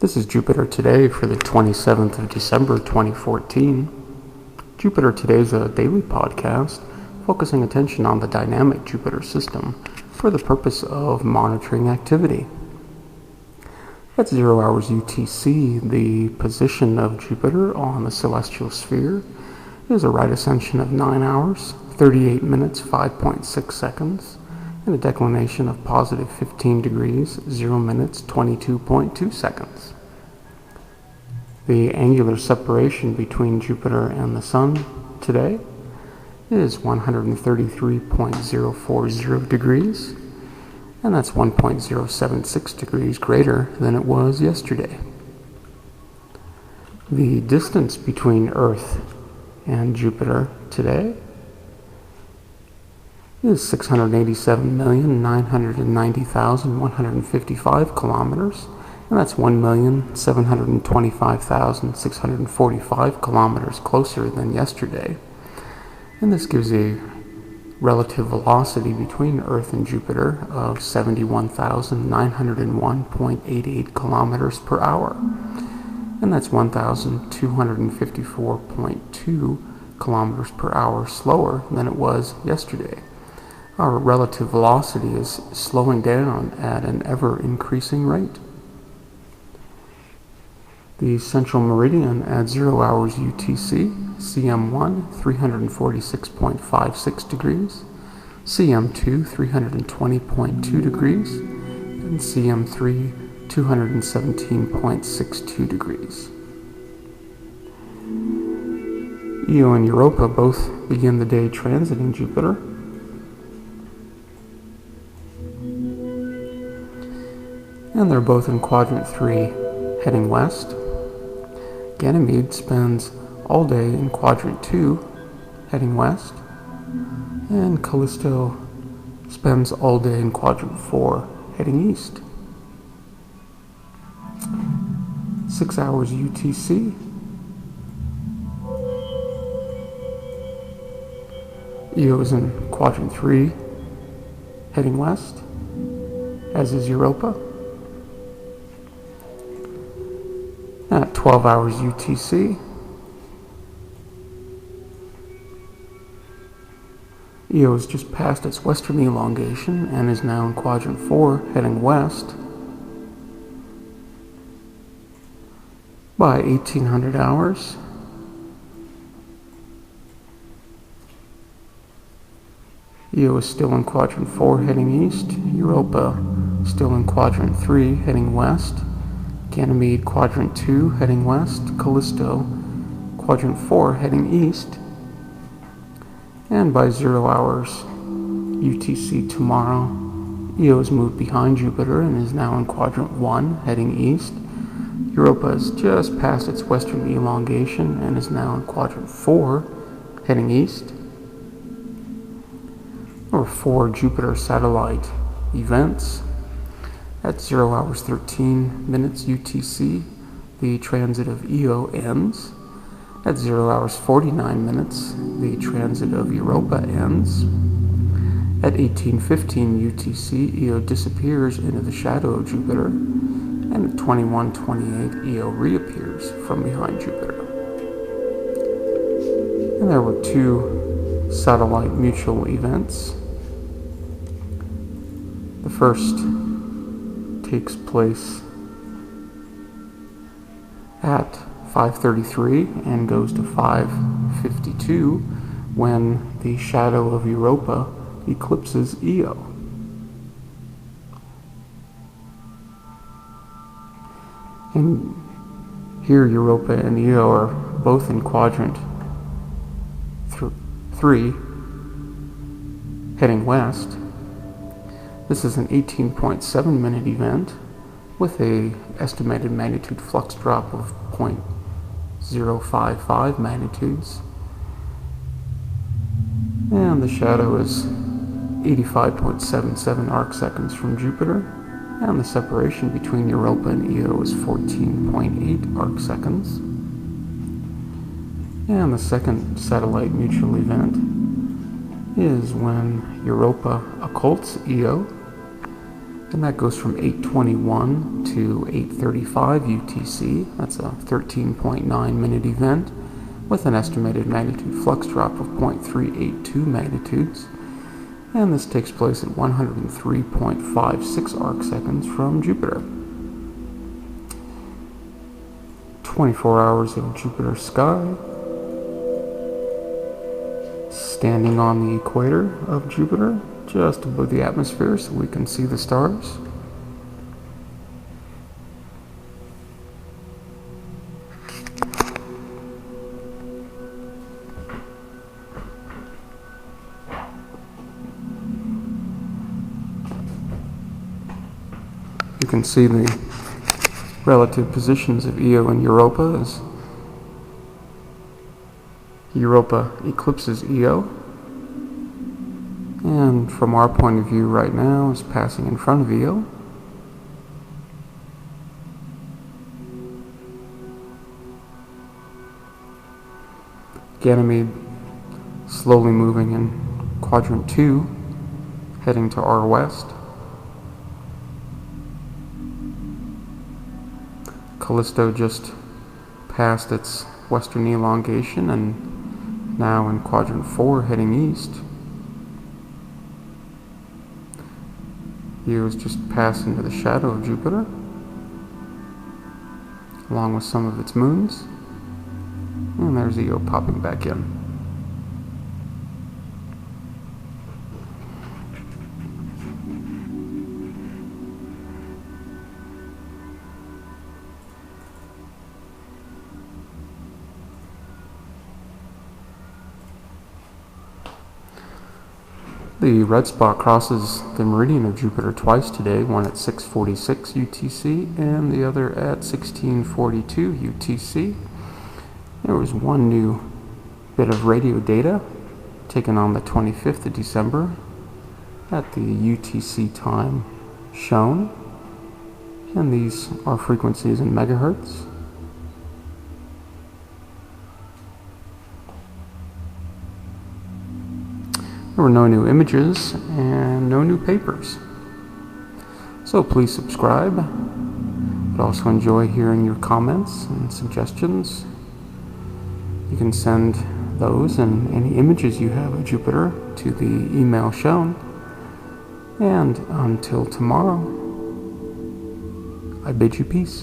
This is Jupiter Today for the 27th of December 2014. Jupiter Today is a daily podcast focusing attention on the dynamic Jupiter system for the purpose of monitoring activity. At 0 hours UTC, the position of Jupiter on the celestial sphere is a right ascension of 9 hours, 38 minutes, 5.6 seconds, and a declination of positive 15 degrees, 0 minutes, 22.2 seconds. The angular separation between Jupiter and the Sun today is 133.040 degrees, and that's 1.076 degrees greater than it was yesterday. The distance between Earth and Jupiter today is 687,990,155 kilometers, and that's 1,725,645 kilometers closer than yesterday. And this gives a relative velocity between Earth and Jupiter of 71,901.88 kilometers per hour, and that's 1,254.2 kilometers per hour slower than it was yesterday. Our relative velocity is slowing down at an ever-increasing rate. The central meridian at 0 hours UTC, CM1, 346.56 degrees, CM2, 320.2 degrees, and CM3, 217.62 degrees. Io and Europa both begin the day transiting Jupiter. And they're both in quadrant 3, heading west. Ganymede spends all day in quadrant 2, heading west. And Callisto spends all day in quadrant 4, heading east. 6 hours UTC. Io is in quadrant 3, heading west, as is Europa. At 12 hours UTC, Io has just passed its western elongation and is now in quadrant 4, heading west. By 1800 hours, Io is still in quadrant 4, heading east. Europa still in quadrant 3, heading west. Ganymede, quadrant 2, heading west. Callisto, quadrant 4, heading east. And by 0 hours UTC tomorrow, Io has moved behind Jupiter and is now in quadrant 1, heading east. Europa has just passed its western elongation and is now in quadrant 4, heading east. There were 4 Jupiter satellite events. At 0 hours 13 minutes UTC, the transit of Io ends. At 0 hours 49 minutes, the transit of Europa ends. At 18:15 UTC, Io disappears into the shadow of Jupiter, and at 21:28, Io reappears from behind Jupiter. And there were 2 satellite mutual events. The first takes place at 5:33 and goes to 5:52 when the shadow of Europa eclipses Io. And here Europa and Io are both in quadrant 3, heading west. This is an 18.7 minute event with a estimated magnitude flux drop of 0.055 magnitudes. And the shadow is 85.77 arc seconds from Jupiter, and the separation between Europa and Io is 14.8 arc seconds. And the second satellite mutual event is when Europa occults Io, and that goes from 8:21 to 8:35 UTC. That's a 13.9-minute event with an estimated magnitude flux drop of 0.382 magnitudes. And this takes place at 103.56 arc seconds from Jupiter. 24 hours of Jupiter sky. Standing on the equator of Jupiter, just above the atmosphere so we can see the stars. You can see the relative positions of Io and Europa as Europa eclipses Io, and from our point of view right now is passing in front of Io. Ganymede slowly moving in quadrant 2, heading to our west. Callisto just passed its western elongation and now in quadrant 4 heading east. Io is just passing into the shadow of Jupiter, along with some of its moons. And there's Io popping back in. The red spot crosses the meridian of Jupiter twice today, one at 6:46 UTC and the other at 16:42 UTC. There was one new bit of radio data taken on the 25th of December at the UTC time shown, and these are frequencies in megahertz. There were no new images and no new papers. So please subscribe. I'd also enjoy hearing your comments and suggestions. You can send those and any images you have of Jupiter to the email shown. And until tomorrow, I bid you peace.